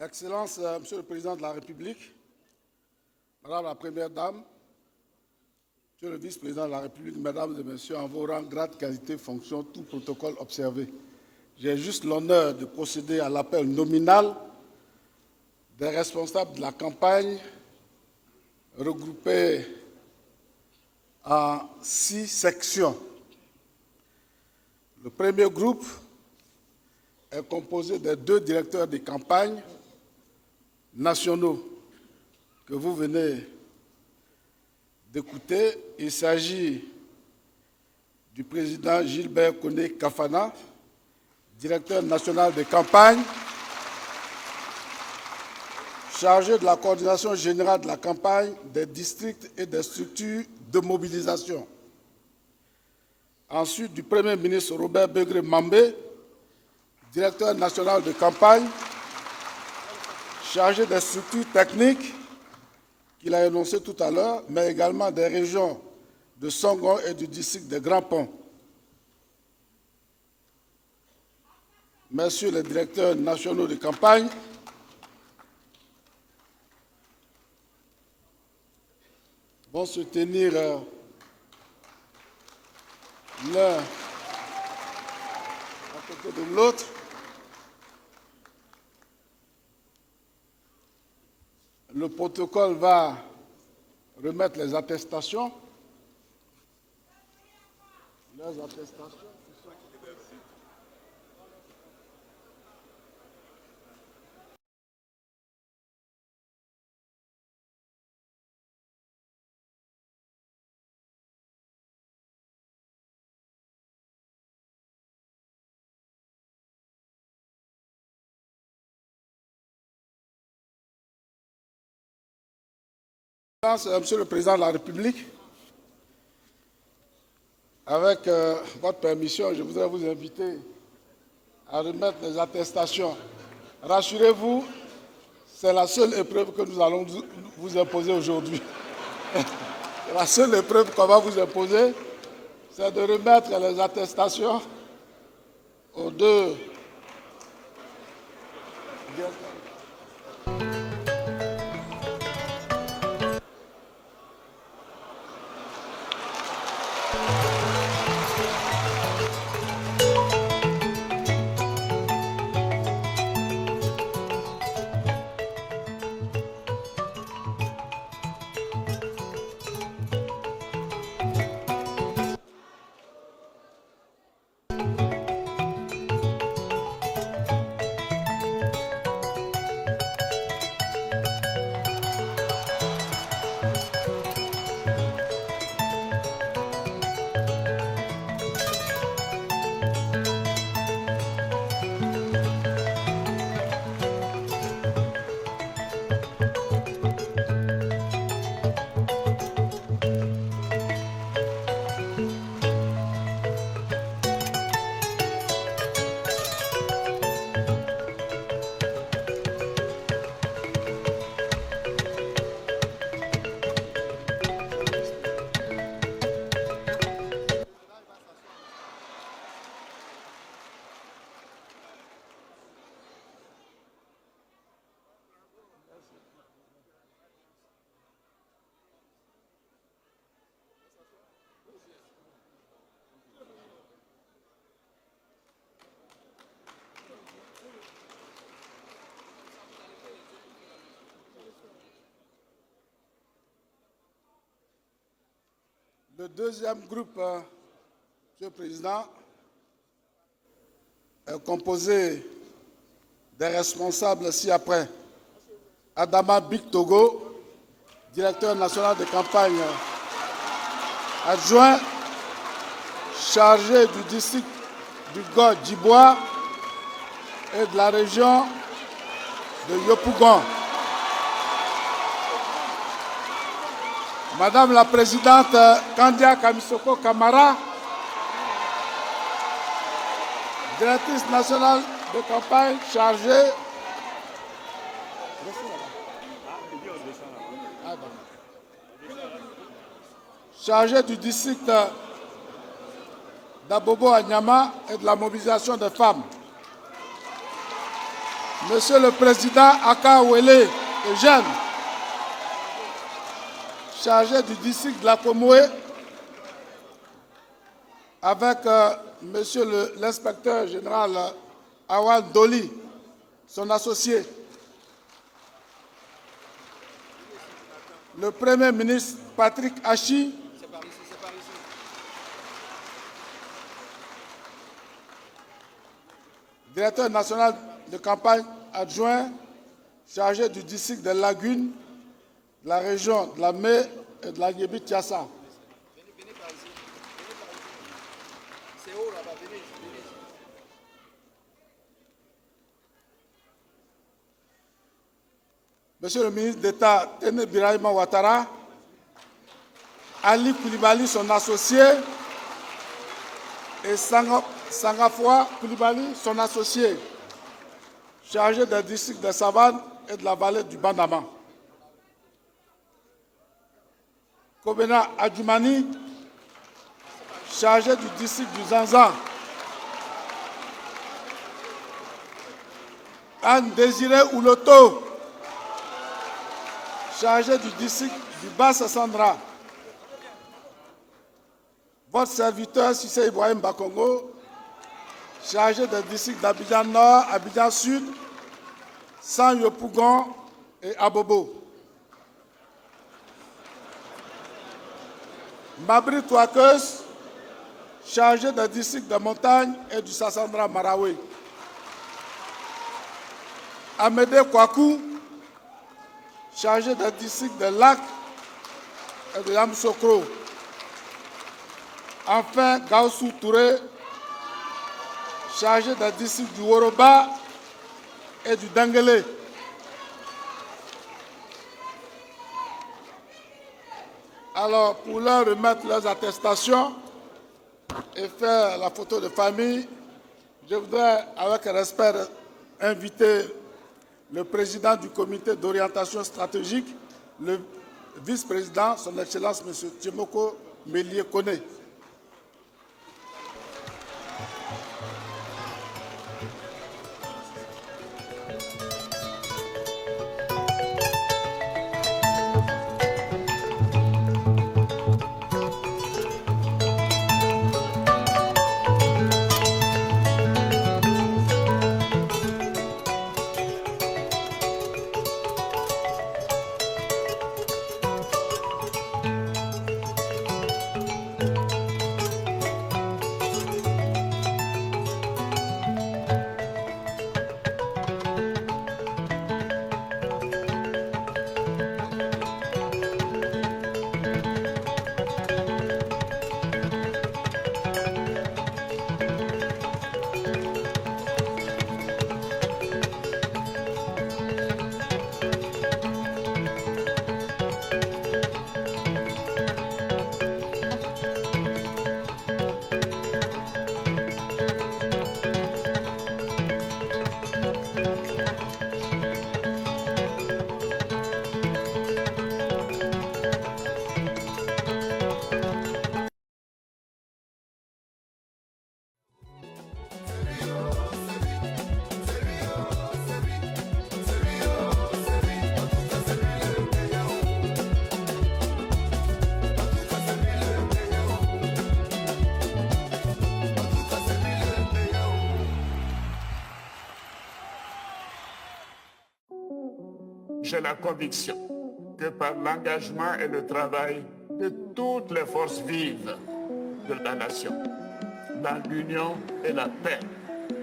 Excellences, Monsieur le Président de la République, Madame la Première Dame, Monsieur le Vice-président de la République, Mesdames et Messieurs, en vos rangs, grades, qualités, fonctions, tout protocole observé. J'ai juste l'honneur de procéder à l'appel nominal des responsables de la campagne regroupés en 6 sections. Le premier groupe est composé des 2 directeurs de campagne nationaux que vous venez d'écouter. Il s'agit du président Gilbert Koné Kafana, directeur national de campagne, chargé de la coordination générale de la campagne des districts et des structures de mobilisation. Ensuite, du Premier ministre Robert Begré Mambé, directeur national de campagne, chargé des structures techniques qu'il a énoncées tout à l'heure, mais également des régions de Songhon et du district de Grand Pont. Messieurs les directeurs nationaux de campagne, vont se tenir l'un à côté de l'autre. Le protocole va remettre les attestations. Les attestations. Monsieur le Président de la République, avec votre permission, je voudrais vous inviter à remettre les attestations. Rassurez-vous, c'est la seule épreuve que nous allons vous imposer aujourd'hui. La seule épreuve qu'on va vous imposer, c'est de remettre les attestations aux 2 directeurs. Le deuxième groupe, Monsieur le Président, est composé des responsables ci-après. Adama Bik Togo, directeur national de campagne adjoint, chargé du district du God-Djibois et de la région de Yopougon. Madame la Présidente Kandia Kamisoko Kamara, directrice nationale de campagne chargée du district d'Abobo à Nyama et de la mobilisation des femmes. Monsieur le Président Aka Wele Eugène, chargé du district de la Comoé, avec Monsieur l'inspecteur général Awan Doli, son associé, le Premier ministre Patrick Hachi, directeur national de campagne adjoint, chargé du district de Lagune, de la région de la Mé et de la Yébi-Tiassa. Monsieur le ministre d'État Tene Birahima Ouattara, Ali Koulibaly, son associé, et Sangafoua Koulibaly, son associé, chargé des districts de Savane et de la vallée du Bandama. Kobena Adjoumani, chargé du district du Zanzan. Anne Désiré Ouloto, chargé du district du Bas-Sassandra. Votre serviteur Sissé Ibrahim Bakongo, chargé des districts d'Abidjan Nord, Abidjan Sud, San Yopougon et Abobo. Mabri Touakeus, chargé des districts de montagne et du Sassandra Marawi. Amédé Kwaku, chargé des districts de Lac et de Yamsokro. Enfin, Gaussou Touré, chargé des districts du Woroba et du Dengele. Alors, pour leur remettre leurs attestations et faire la photo de famille, je voudrais, avec respect, inviter le président du comité d'orientation stratégique, le vice-président, son Excellence M. Tchimoko Mélié Kone. J'ai la conviction que par l'engagement et le travail de toutes les forces vives de la nation, dans l'union et la paix,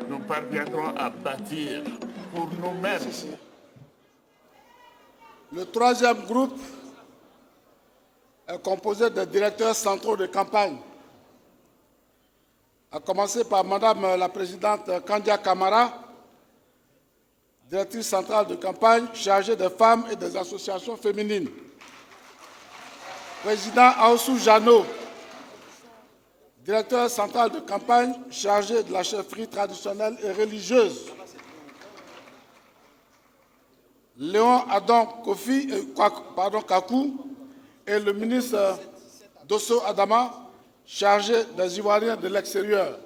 nous parviendrons à bâtir pour nous-mêmes. Le troisième groupe est composé des directeurs centraux de campagne, à commencer par Madame la Présidente Kandia Kamara, directrice centrale de campagne chargée des femmes et des associations féminines. Président Aoussou Jano, directeur central de campagne chargé de la chefferie traditionnelle et religieuse. Léon Adon Kakou et le ministre Dosso Adama, chargé des Ivoiriens de l'extérieur.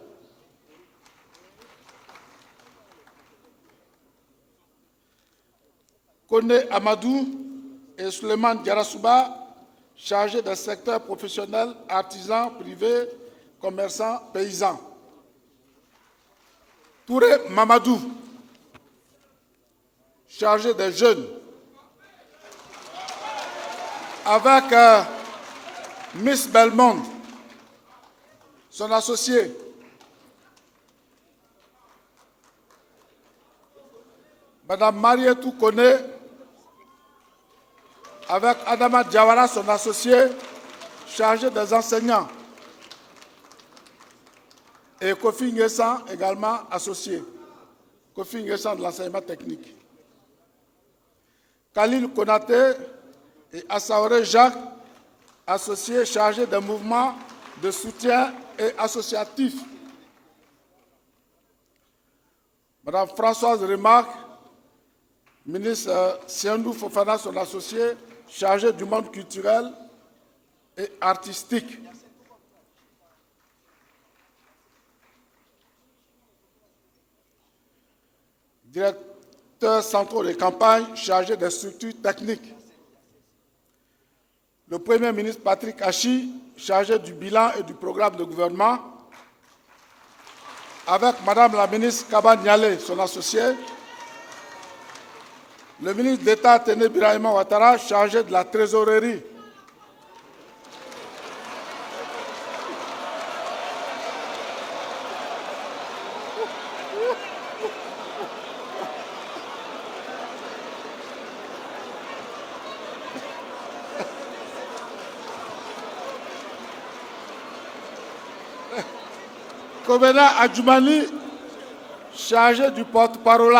Kone Amadou et Suleiman Diarasouba, chargés des secteurs professionnels, artisans, privés, commerçants, paysans. Touré Mamadou, chargé des jeunes, avec Miss Belmont, son associé. Madame Marietou Kone, avec Adama Diawara, son associé, chargé des enseignants. Et Kofi Nguessan, également associé. Kofi Nguessan de l'enseignement technique. Khalil Konaté et Assaoré Jacques, associés chargés des mouvements de soutien et associatifs. Madame Françoise Remarque, ministre Siandou Fofana, son associé, chargé du monde culturel et artistique. Directeur central de campagne, chargé des structures techniques. Le Premier ministre Patrick Hachi, chargé du bilan et du programme de gouvernement, avec Madame la ministre Kaba Niale, son associé. Le ministre d'État Téné Birahima Ouattara, chargé de la trésorerie. Kobena Adjoumani, chargé du porte-parole.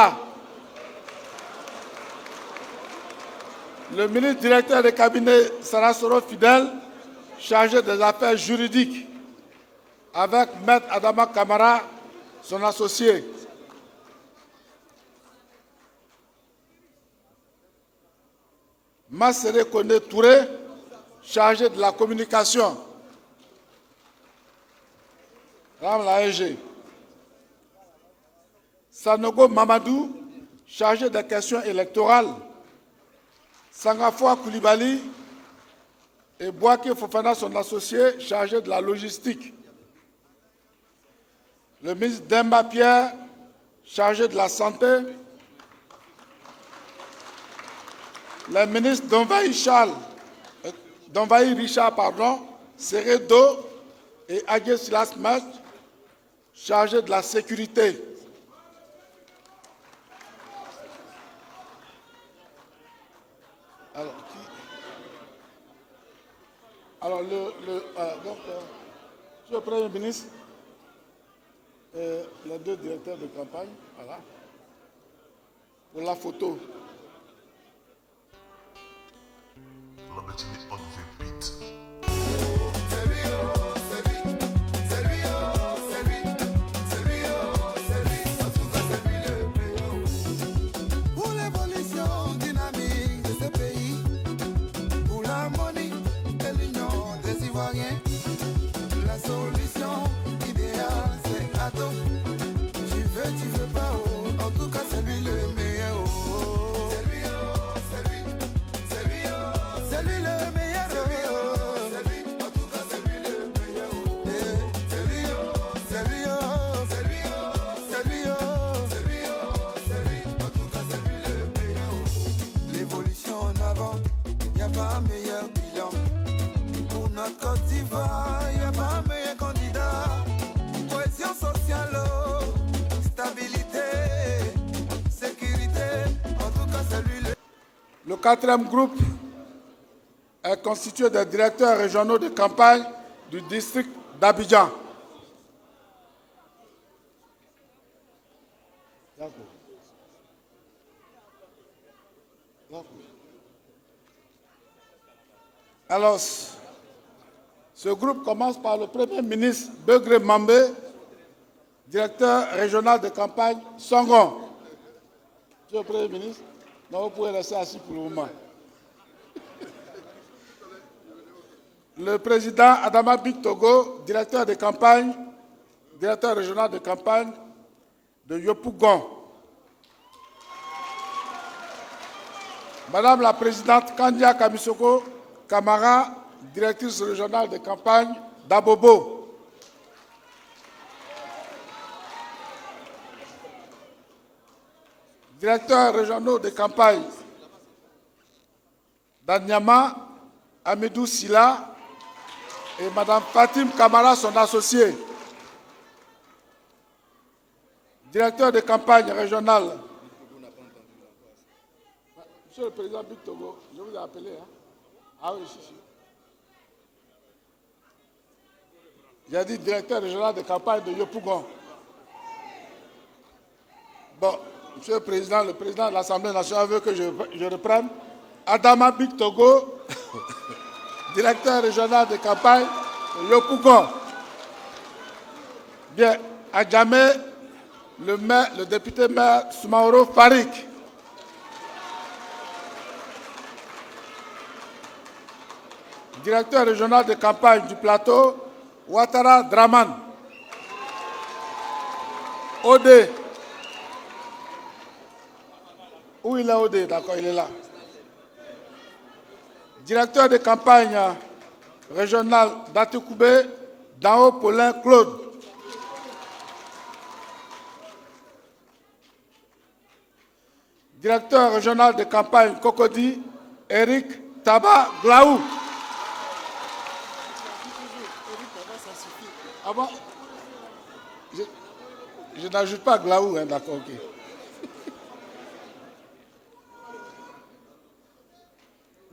Le ministre directeur de cabinet Sarasoro Fidel, chargé des affaires juridiques, avec Maître Adama Kamara, son associé. Massere Kone Touré, chargé de la communication. Madame la AG. Sanogo Mamadou, chargé des questions électorales. Sangafoua Koulibaly et Bouaké Fofana, son associé, chargé de la logistique. Le ministre Demba Pierre, chargé de la santé. Le ministre Donvaï Richard, Seredo et Agué Silas Met, chargé de la sécurité. Alors, Monsieur le Premier ministre, les deux directeurs de campagne, voilà, pour la photo. La matinée en V8. Le quatrième groupe est constitué des directeurs régionaux de campagne du district d'Abidjan. Alors, ce groupe commence par le Premier ministre Begré Mambé, directeur régional de campagne Songon. Monsieur le Premier ministre, non, vous pouvez rester assis pour le moment. Le président Adama Bik Togo, directeur de campagne, directeur régional de campagne de Yopougon. Madame la Présidente Kandia Kamisoko Kamara, directrice régionale de campagne d'Abobo. Directeurs régionaux de campagne d'Anyama, Amidou Silla et Madame Fatim Kamara, son associé. Directeur de campagne régionale. Monsieur le Président Big Togo, je vous ai appelé. Hein? Ah oui, si. J'ai dit directeur régional de campagne de Yopougon. Bon. Monsieur le Président de l'Assemblée nationale veut que je reprenne. Adama Big Togo, directeur régional de campagne de Yopougon. Bien, à Djamé, le député maire Soumaoro Farik. Directeur régional de campagne du plateau, Ouattara Draman. Odé. Où il est Odé? D'accord, il est là. Directeur de campagne régionale d'Atikoubé, Dao Paulin Claude. Directeur régional de campagne Cocody, Eric Taba Glaou. Ah bon? Je n'ajoute pas Glaou, hein, d'accord, ok.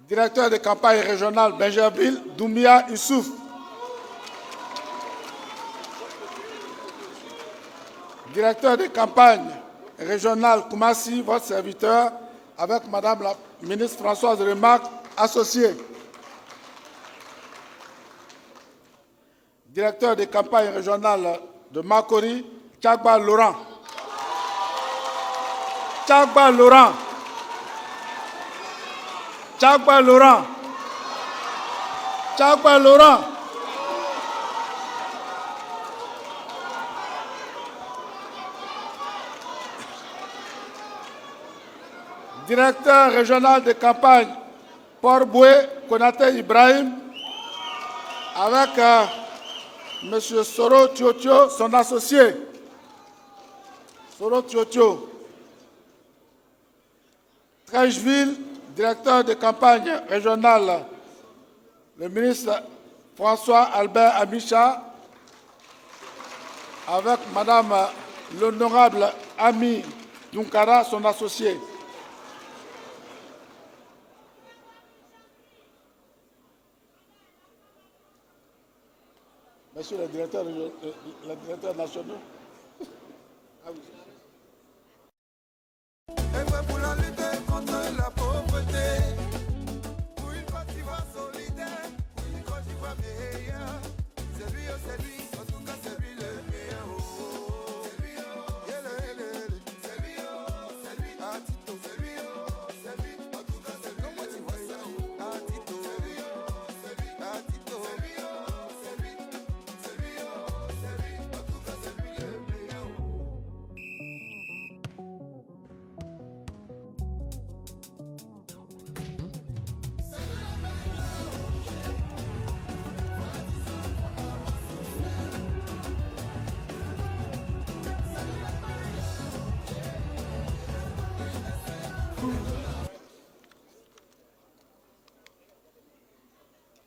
Directeur de campagne régionale Benjerville, Doumbia Issouf. Directeur de campagne régionale Koumassi, votre serviteur, avec Madame la ministre Françoise Remarque, associée. Directeur de campagne régionale de Makori, Tchagba Laurent. Tchagba Laurent. Tchagba Laurent. Tchagba Laurent. Directeur régional de campagne Port-Boué, Konaté Ibrahim, avec M. Soro Tiotio, son associé. Soro Tiotio. Trècheville, directeur de campagne régionale, le ministre François Albert Amicha, avec Madame l'honorable Ami Dunkara, son associé. Monsieur le directeur national. Ah oui. Pour la lutte contre la pauvreté, pour une Côte d'Ivoire solidaire, pour une Côte d'Ivoire meilleure. C'est lui, en tout cas c'est lui le meilleur. C'est lui, c'est lui, à Tito, c'est lui, en tout cas c'est lui. Comment tu vois ça? À Tito, c'est lui, à Tito, c'est lui, en tout cas c'est lui le meilleur.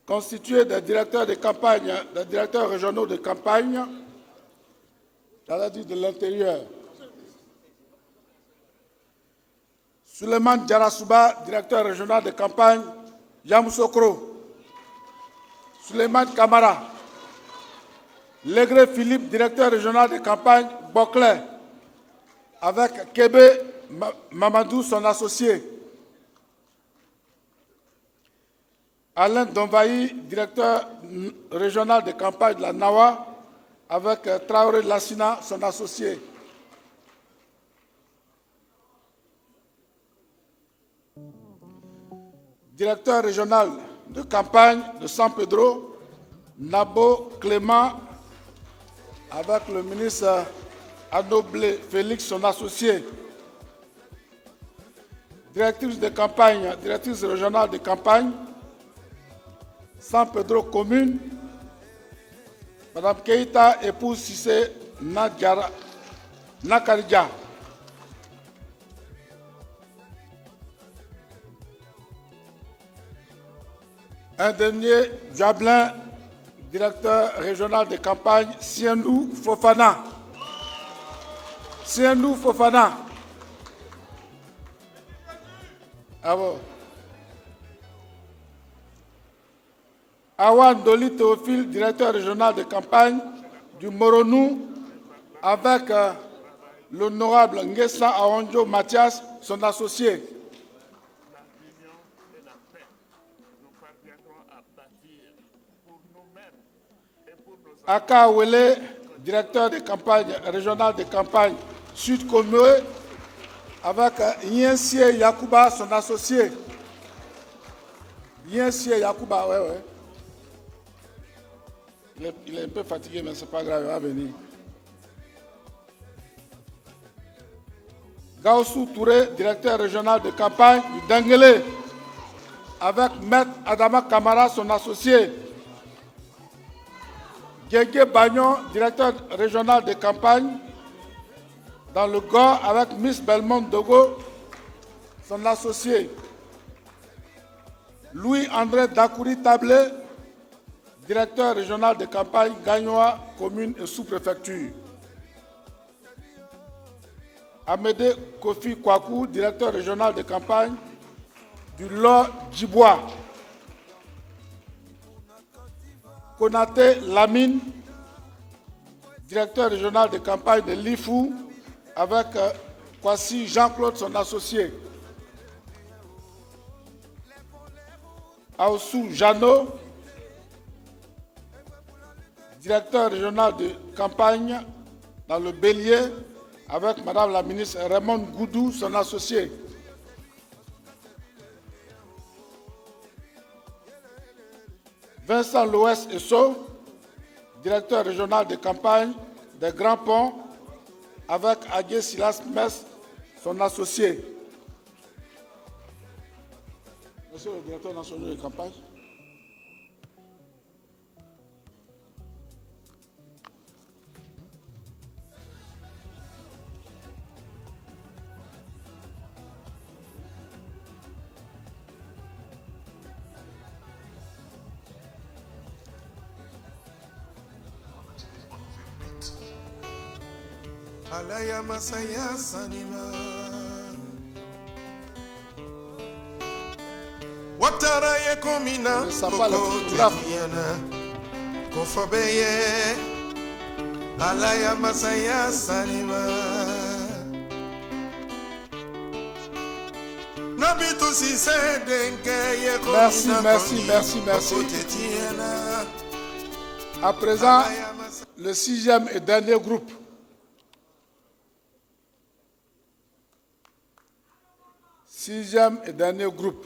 Constitué des directeurs de campagne, des directeurs régionaux de campagne, de l'Intérieur. Suleiman Djarasouba, directeur régional de campagne, Yamoussoukro. Suleiman Kamara. Legré Philippe, directeur régional de campagne, Boclet. Avec Kébé Mamadou, son associé. Alain Donvaï, directeur régional de campagne de la Nawa, avec Traoré Lassina, son associé. Directeur régional de campagne de San Pedro, Nabo Clément, avec le ministre Anoblé Félix, son associé. directrice de campagne, directrice régionale de campagne, San Pedro commune, Madame Keita, épouse Sissé Nakaridja. Un dernier, Diablin, directeur régional de campagne, Sienou Fofana. Sienou Fofana. Ah bon. Awan Doli Théophile, directeur régional de campagne du Moronou, avec l'honorable Ngessa Aonjo Mathias, son associé. Aka Wele, directeur de campagne régional de campagne Sud Commué, avec Yensie Yakuba, son associé. Yensie Yakuba, ouais. Il est un peu fatigué, mais ce n'est pas grave, il va venir. Gaoussou Touré, directeur régional de campagne du Denguele, avec Maître Adama Kamara, son associé. Guégué Bagnon, directeur régional de campagne dans le Gord, avec Miss Belmont Dogo, son associé. Louis-André Dakouri Tablé, directeur régional de campagne Gagnoa, commune et sous-préfecture. Amédé Kofi Kwaku, directeur régional de campagne du Lord Djibois. Konaté Lamine, directeur régional de campagne de Lifou, avec Kwasi Jean-Claude, son associé. Aoussou Jeannot, directeur régional de campagne dans le Bélier, avec Madame la ministre Raymond Goudou, son associé. Vincent Loès Esso, directeur régional de campagne des Grands Ponts, avec Agué Silas Mess, son associé. Monsieur le directeur national de campagne. Alaya Masaya Sanima Watara Yekomina Kokotiana Kofobeye Alaya Masaya Sanima Nabitu Sise Denke Yekomina Merci. À présent, le 6e et dernier groupe. Sixième et dernier groupe.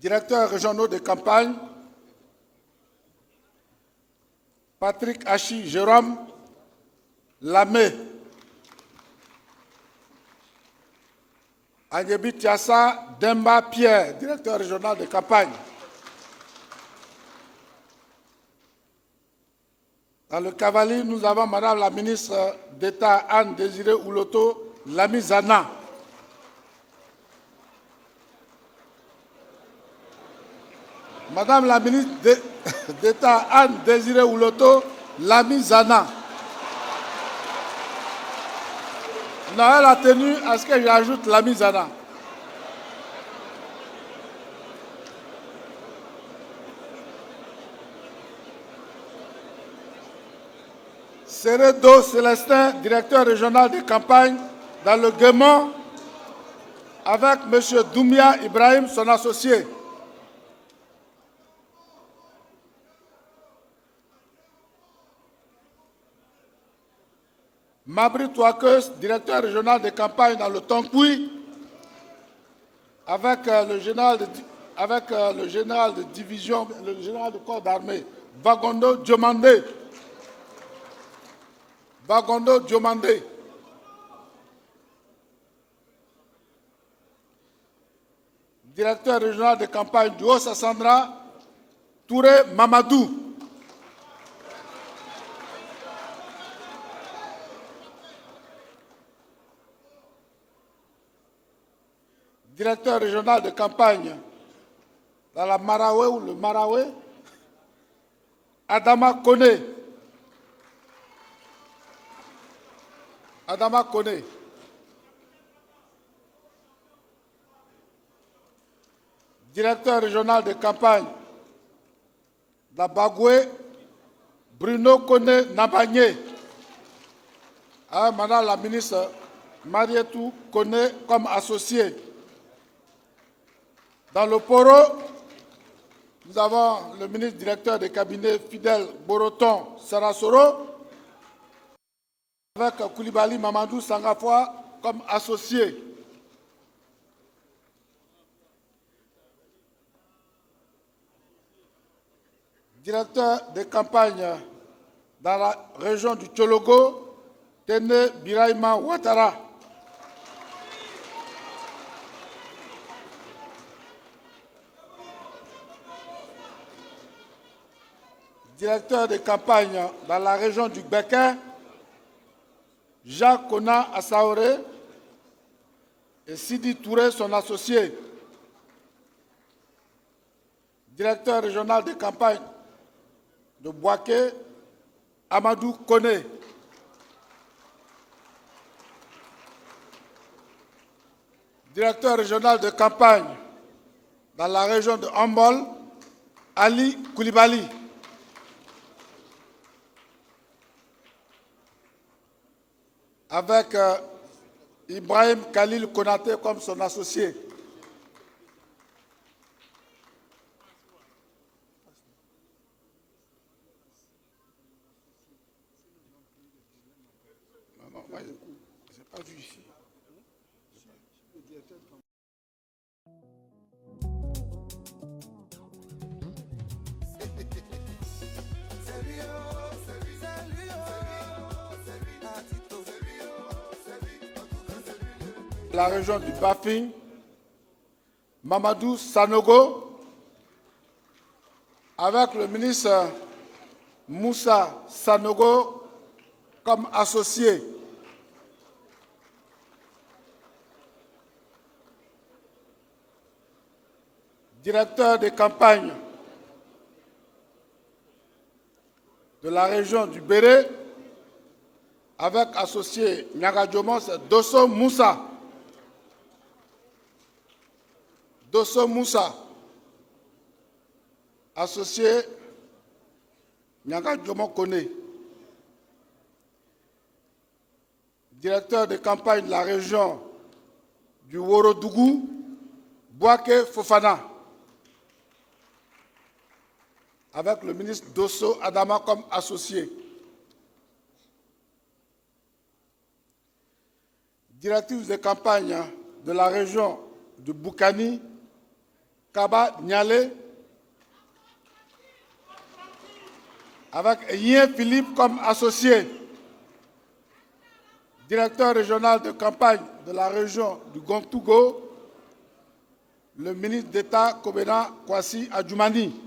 Directeur régional de campagne, Patrick Hachi Jérôme Lamé. Agnebi Tiassa Demba Pierre, directeur régional de campagne. Dans le cavalier, nous avons Madame la ministre d'État Anne Désirée Ouloto Lamizana. Madame la ministre d'État Anne Désirée Ouloto Lamizana. Non, elle a tenu à ce que j'ajoute Lamizana. Seredo Célestin, directeur régional de campagne dans le Guémont, avec M. Doumia Ibrahim, son associé. Mabri Touakeus, directeur régional de campagne dans le Tonkoui, avec le général de division, le général de corps d'armée, Bagondo Diomandé. Bagondo Diomandé. Directeur régional de campagne du Haut-Sassandra, Touré Mamadou. Directeur régional de campagne dans la Maraoué ou le Maraoué, Adama Kone. Adama Kone. Directeur régional de campagne dans Bagoué, Bruno Kone Nabagné. Madame la ministre Marietou Kone comme associé. Dans le Poro, nous avons le ministre directeur de cabinet Fidèle Boroton Sarasoro, avec Koulibaly Mamadou Sangafoua comme associé. Directeur de campagne dans la région du Tchologo, Tene Biraima Ouattara. Directeur de campagne dans la région du Békin, Jacques Kona Assaoré et Sidi Touré, son associé. Directeur régional de campagne de Boaké, Amadou Kone. Directeur régional de campagne dans la région de Ambol, Ali Koulibaly. Avec Ibrahim Khalil Konaté comme son associé. Non, moi, je n'ai pas vu ici. La région du Bafing, Mamadou Sanogo, avec le ministre Moussa Sanogo comme associé. Directeur de campagne de la région du Béré, avec associé Nyagadjomos Dosso Moussa. Dosso Moussa, associé Nyagadjomo Kone. Directeur de campagne de la région du Worodougou, Boaké Fofana. Avec le ministre Dosso Adama comme associé. Directrice de campagne de la région de Boukani, Kaba Nialé, avec Yen Philippe comme associé. Directeur régional de campagne de la région du Gontougo, le ministre d'État Kobena Kwasi Adjoumani.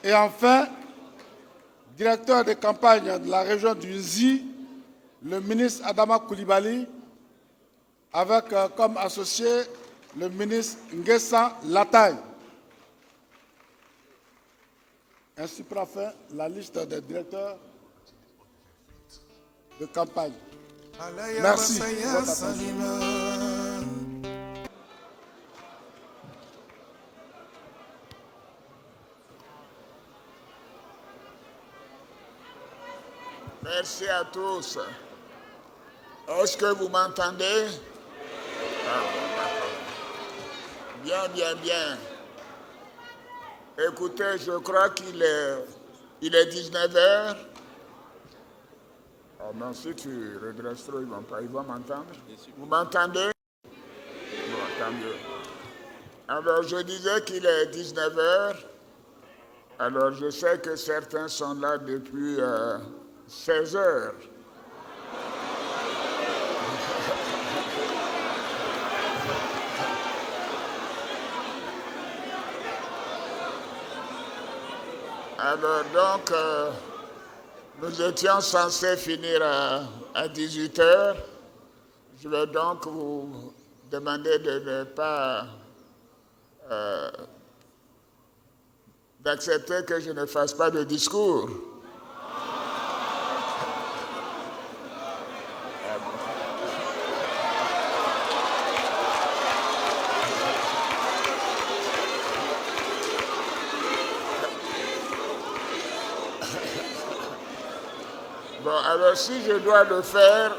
Et enfin, directeur de campagne de la région du Nzi, le ministre Adama Koulibaly, avec comme associé le ministre Nguessa Lataï. Ainsi prend fin la liste des directeurs de campagne. Merci. Merci à tous. Est-ce que vous m'entendez? Bien, bien, bien. Écoutez, je crois qu'il est 19h. Oh non, si tu redresses trop, ils vont m'entendre. Vous m'entendez? Bon, tant mieux. Alors, je disais qu'il est 19h. Alors, je sais que certains sont là depuis 16h. Alors, donc, nous étions censés finir à 18h. Je vais donc vous demander de ne pas d'accepter que je ne fasse pas de discours. Bon, alors si je dois le faire,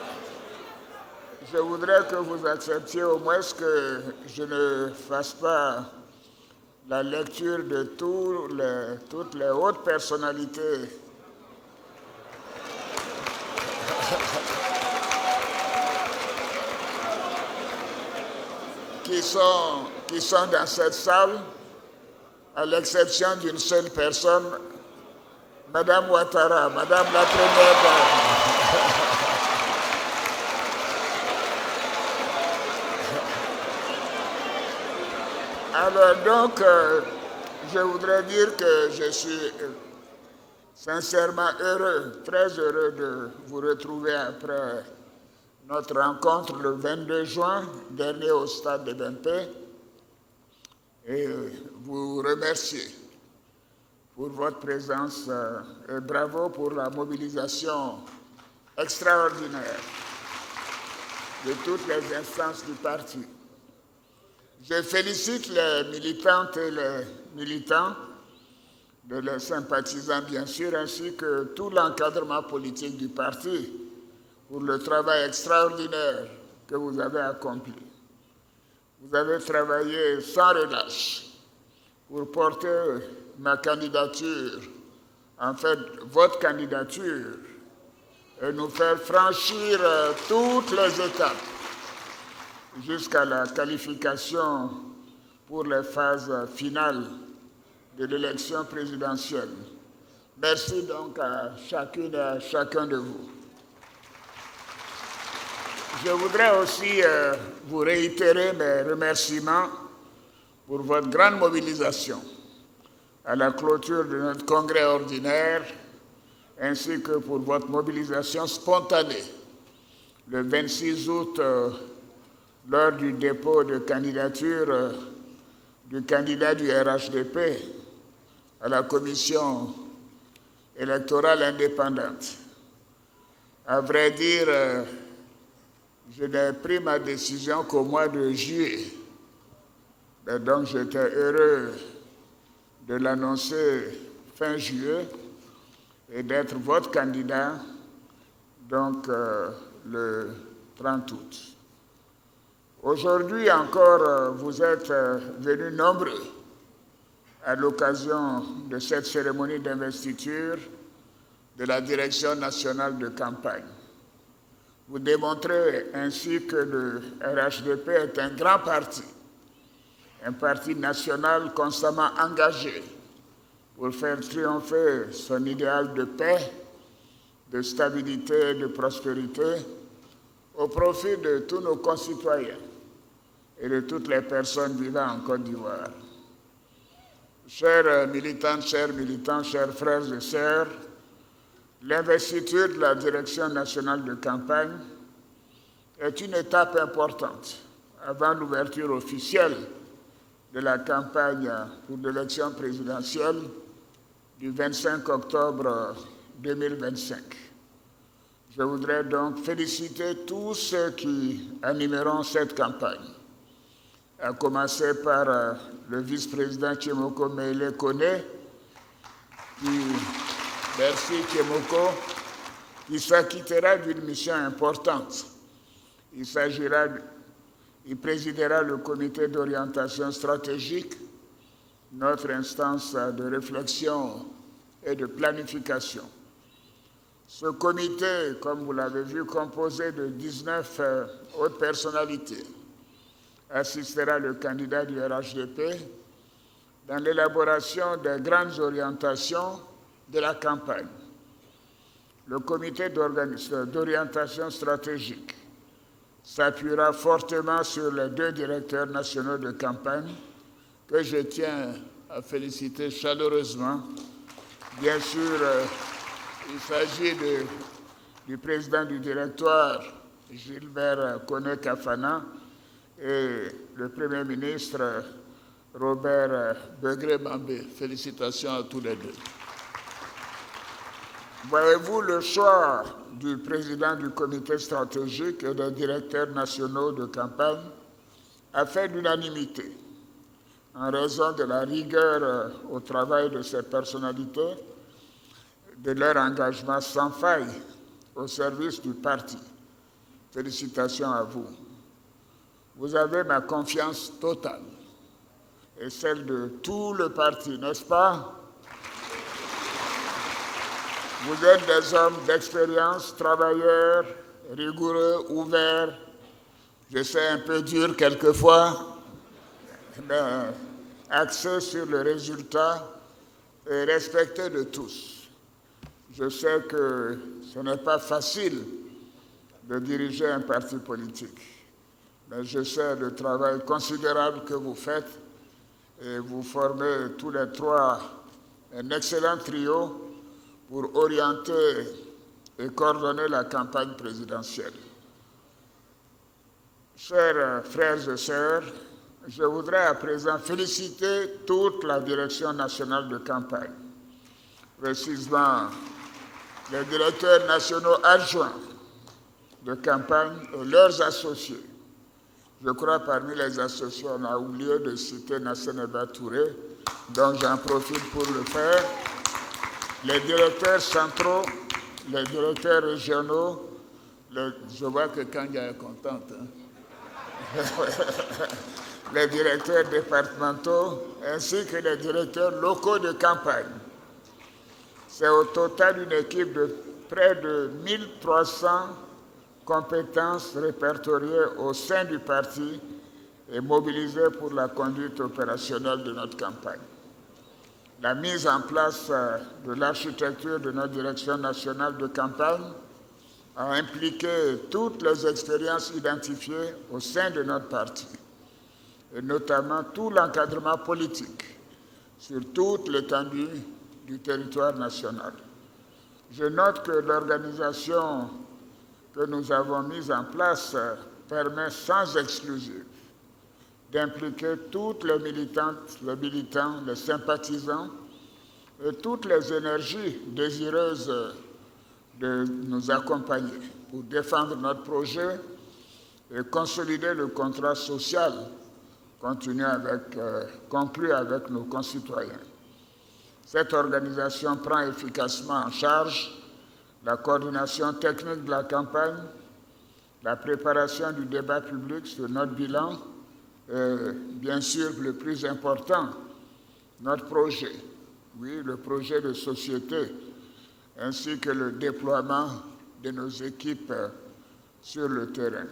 je voudrais que vous acceptiez au moins que je ne fasse pas la lecture de toutes les hautes personnalités qui sont dans cette salle, à l'exception d'une seule personne, Madame Ouattara, Madame la Première Dame. Alors donc, je voudrais dire que je suis sincèrement heureux, très heureux de vous retrouver après notre rencontre le 22 juin dernier au stade de Bempé et vous remercier pour votre présence et bravo pour la mobilisation extraordinaire de toutes les instances du parti. Je félicite les militantes et les militants, de les sympathisants bien sûr, ainsi que tout l'encadrement politique du parti pour le travail extraordinaire que vous avez accompli. Vous avez travaillé sans relâche pour porter ma candidature, en fait votre candidature, et nous faire franchir toutes les étapes jusqu'à la qualification pour les phases finales de l'élection présidentielle. Merci donc à chacune et à chacun de vous. Je voudrais aussi vous réitérer mes remerciements pour votre grande mobilisation à la clôture de notre congrès ordinaire, ainsi que pour votre mobilisation spontanée le 26 août lors du dépôt de candidature du candidat du RHDP à la commission électorale indépendante. À vrai dire, je n'ai pris ma décision qu'au mois de juillet. Et donc j'étais heureux de l'annoncer fin juillet et d'être votre candidat donc le 30 août. Aujourd'hui encore, vous êtes venus nombreux à l'occasion de cette cérémonie d'investiture de la Direction nationale de campagne. Vous démontrez ainsi que le RHDP est un grand parti, un parti national constamment engagé pour faire triompher son idéal de paix, de stabilité et de prospérité au profit de tous nos concitoyens et de toutes les personnes vivant en Côte d'Ivoire. Chers militantes, chers militants, chers frères et sœurs, l'investiture de la Direction nationale de campagne est une étape importante avant l'ouverture officielle de la campagne pour l'élection présidentielle du 25 octobre 2025. Je voudrais donc féliciter tous ceux qui animeront cette campagne, à commencer par le vice-président Tchemoko Meïlé Koné, merci Tchemoko, qui s'acquittera d'une mission importante. Il présidera le comité d'orientation stratégique notre instance de réflexion et de planification. Ce comité, comme vous l'avez vu, composé de 19 hautes personnalités, assistera le candidat du RHDP dans l'élaboration des grandes orientations de la campagne. Le comité d'orientation stratégique s'appuiera fortement sur les 2 directeurs nationaux de campagne que je tiens à féliciter chaleureusement. Bien sûr, il s'agit du président du directoire, Gilbert Koné-Kafana, et le Premier ministre, Robert Begré-Mambé. Félicitations à tous les deux. Voyez-vous, le choix du président du comité stratégique et des directeurs nationaux de campagne a fait l'unanimité en raison de la rigueur au travail de ces personnalités, de leur engagement sans faille au service du parti. Félicitations à vous. Vous avez ma confiance totale et celle de tout le parti, n'est-ce pas? Vous êtes des hommes d'expérience, travailleurs, rigoureux, ouverts. Je sais, un peu dur quelquefois, mais axés sur le résultat et respectés de tous. Je sais que ce n'est pas facile de diriger un parti politique, mais je sais le travail considérable que vous faites et vous formez tous les 3 un excellent trio pour orienter et coordonner la campagne présidentielle. Chers frères et sœurs, je voudrais à présent féliciter toute la direction nationale de campagne, précisément les directeurs nationaux adjoints de campagne et leurs associés. Je crois parmi les associés, on a oublié de citer Nasseneba Touré, donc j'en profite pour le faire. Les directeurs centraux, les directeurs régionaux, je vois que Kanga est contente. Hein? Les directeurs départementaux, ainsi que les directeurs locaux de campagne. C'est au total une équipe de près de 1300 compétences répertoriées au sein du parti et mobilisées pour la conduite opérationnelle de notre campagne. La mise en place de l'architecture de notre direction nationale de campagne a impliqué toutes les expériences identifiées au sein de notre parti, et notamment tout l'encadrement politique sur toute l'étendue du territoire national. Je note que l'organisation que nous avons mise en place permet sans exclusive d'impliquer toutes les militantes, les militants, les sympathisants et toutes les énergies désireuses de nous accompagner pour défendre notre projet et consolider le contrat social conclu avec nos concitoyens. Cette organisation prend efficacement en charge la coordination technique de la campagne, la préparation du débat public sur notre bilan, et bien sûr le plus important, notre projet, oui, le projet de société, ainsi que le déploiement de nos équipes sur le terrain.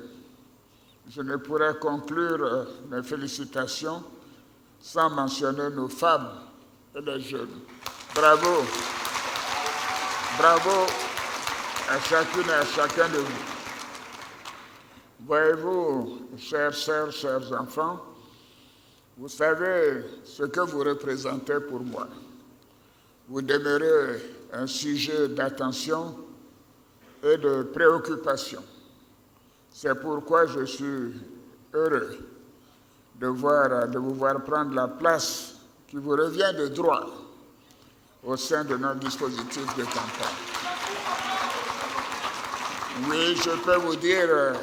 Je ne pourrais conclure mes félicitations sans mentionner nos femmes et les jeunes. Bravo, bravo à chacune et à chacun de vous. Voyez-vous, chères sœurs, chers enfants, vous savez ce que vous représentez pour moi. Vous demeurez un sujet d'attention et de préoccupation. C'est pourquoi je suis heureux de vous voir prendre la place qui vous revient de droit au sein de notre dispositif de campagne. Oui, je peux vous dire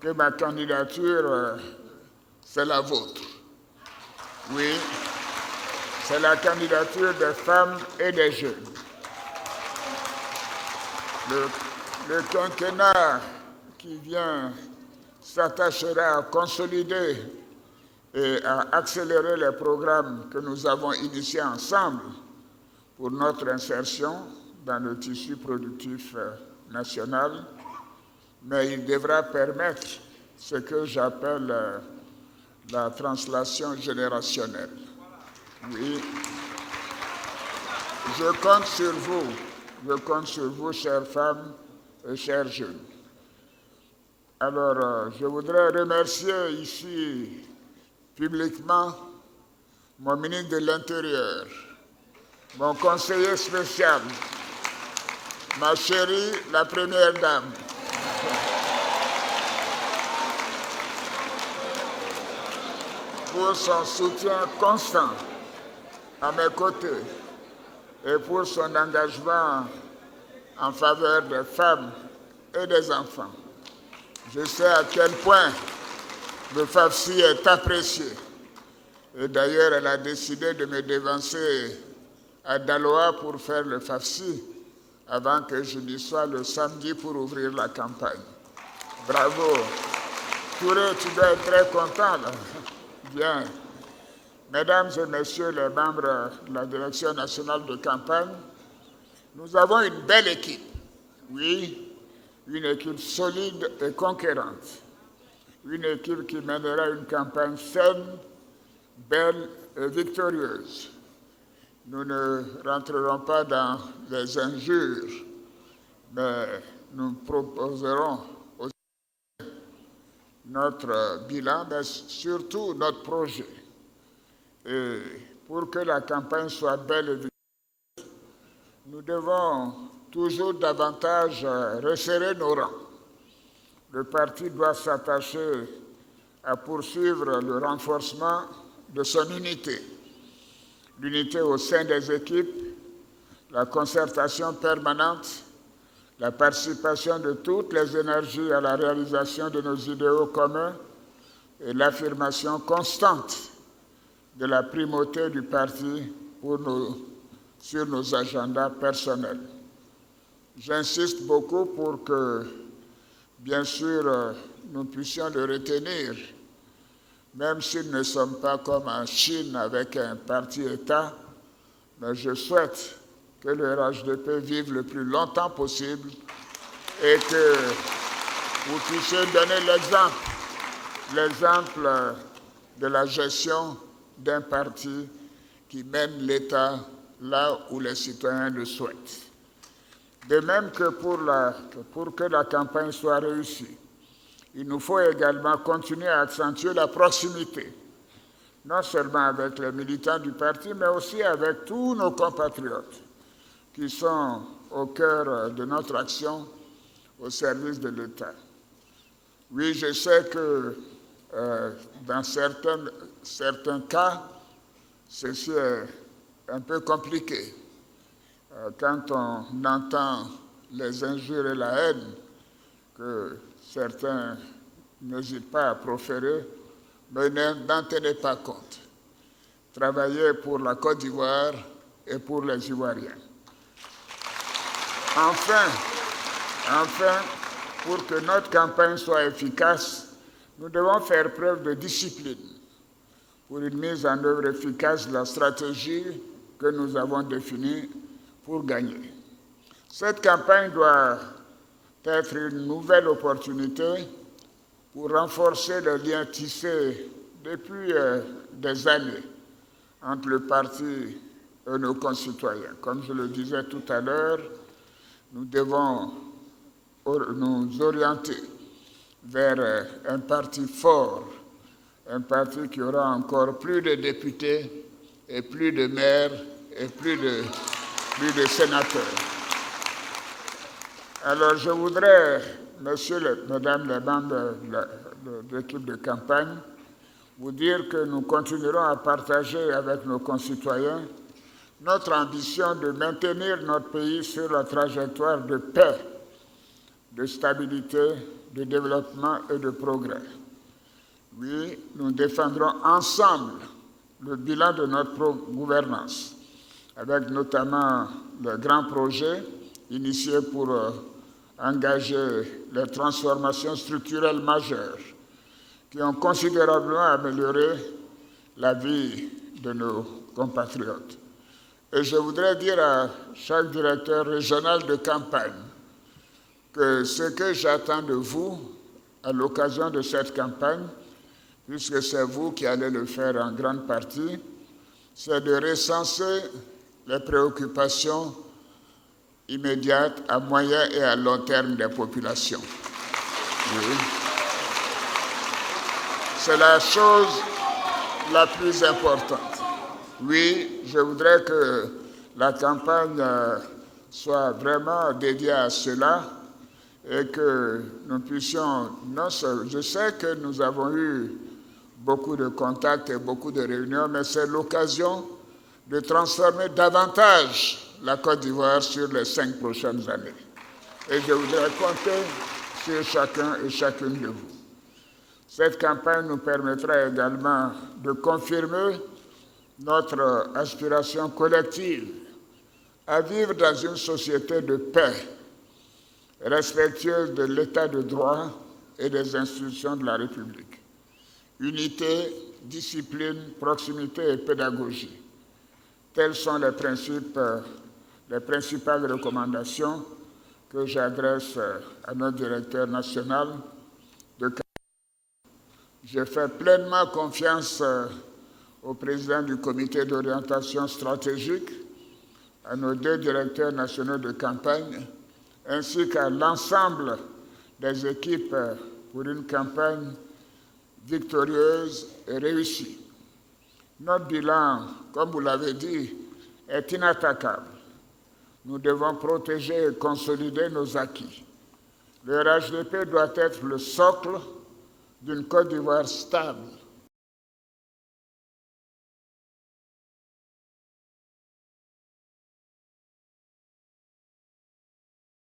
que ma candidature, c'est la vôtre. Oui, c'est la candidature des femmes et des jeunes. Le quinquennat qui vient s'attachera à consolider et à accélérer les programmes que nous avons initiés ensemble pour notre insertion dans le tissu productif national, mais il devra permettre ce que j'appelle la translation générationnelle. Oui, je compte sur vous, chères femmes et chers jeunes. Alors, je voudrais remercier ici publiquement mon ministre de l'Intérieur, mon conseiller spécial, ma chérie, la première dame, pour son soutien constant à mes côtés et pour son engagement en faveur des femmes et des enfants. Je sais à quel point le FAFSI est apprécié. Et d'ailleurs, elle a décidé de me devancer à Daloa pour faire le FAFSI avant que je n'y sois le samedi pour ouvrir la campagne. Bravo. Touré, tu dois être très content là. Bien. Mesdames et messieurs les membres de la Direction nationale de campagne, nous avons une belle équipe. Oui, une équipe solide et conquérante. Une équipe qui mènera une campagne saine, belle et victorieuse. Nous ne rentrerons pas dans les injures, mais nous proposerons aussi notre bilan, mais surtout notre projet. Et pour que la campagne soit belle et victorieuse, nous devons toujours davantage resserrer nos rangs. Le parti doit s'attacher à poursuivre le renforcement de son unité. L'unité au sein des équipes, la concertation permanente, la participation de toutes les énergies à la réalisation de nos idéaux communs et l'affirmation constante de la primauté du parti sur nos agendas personnels. J'insiste beaucoup pour que, bien sûr, nous puissions le retenir, même si nous ne sommes pas comme en Chine avec un parti-État, mais je souhaite que le RHDP vive le plus longtemps possible et que vous puissiez donner l'exemple de la gestion d'un parti qui mène l'État là où les citoyens le souhaitent. De même que pour que la campagne soit réussie, il nous faut également continuer à accentuer la proximité, non seulement avec les militants du parti, mais aussi avec tous nos compatriotes qui sont au cœur de notre action au service de l'État. Oui, je sais que dans certains cas, ceci est un peu compliqué. Quand on entend les injures et la haine que certains n'hésitent pas à proférer, mais n'en tenez pas compte. Travaillez pour la Côte d'Ivoire et pour les Ivoiriens. Enfin, pour que notre campagne soit efficace, nous devons faire preuve de discipline pour une mise en œuvre efficace de la stratégie que nous avons définie pour gagner. Cette campagne doit être une nouvelle opportunité pour renforcer les liens tissés depuis des années entre le parti et nos concitoyens. Comme je le disais tout à l'heure, nous devons nous orienter vers un parti fort, un parti qui aura encore plus de députés et plus de maires et plus de sénateurs. Alors je voudrais, messieurs, mesdames les membres de l'équipe de campagne, vous dire que nous continuerons à partager avec nos concitoyens notre ambition de maintenir notre pays sur la trajectoire de paix, de stabilité, de développement et de progrès. Oui, nous défendrons ensemble le bilan de notre gouvernance, avec notamment le grand projet initié pour engager les transformations structurelles majeures qui ont considérablement amélioré la vie de nos compatriotes. Et je voudrais dire à chaque directeur régional de campagne que ce que j'attends de vous à l'occasion de cette campagne, puisque c'est vous qui allez le faire en grande partie, c'est de recenser les préoccupations immédiates à moyen et à long terme des populations. Oui. C'est la chose la plus importante. Oui, je voudrais que la campagne soit vraiment dédiée à cela et que nous puissions, non seulement, je sais que nous avons eu beaucoup de contacts et beaucoup de réunions, mais c'est l'occasion de transformer davantage la Côte d'Ivoire sur les 5 prochaines années. Et je voudrais compter sur chacun et chacune de vous. Cette campagne nous permettra également de confirmer notre aspiration collective à vivre dans une société de paix, respectueuse de l'état de droit et des institutions de la République. Unité, discipline, proximité et pédagogie. Tels sont les principales recommandations que j'adresse à notre directeur national de campagne. Je fais pleinement confiance au président du comité d'orientation stratégique, à nos 2 directeurs nationaux de campagne, ainsi qu'à l'ensemble des équipes pour une campagne victorieuse et réussie. Notre bilan, comme vous l'avez dit, est inattaquable. Nous devons protéger et consolider nos acquis. Le RHDP doit être le socle d'une Côte d'Ivoire stable,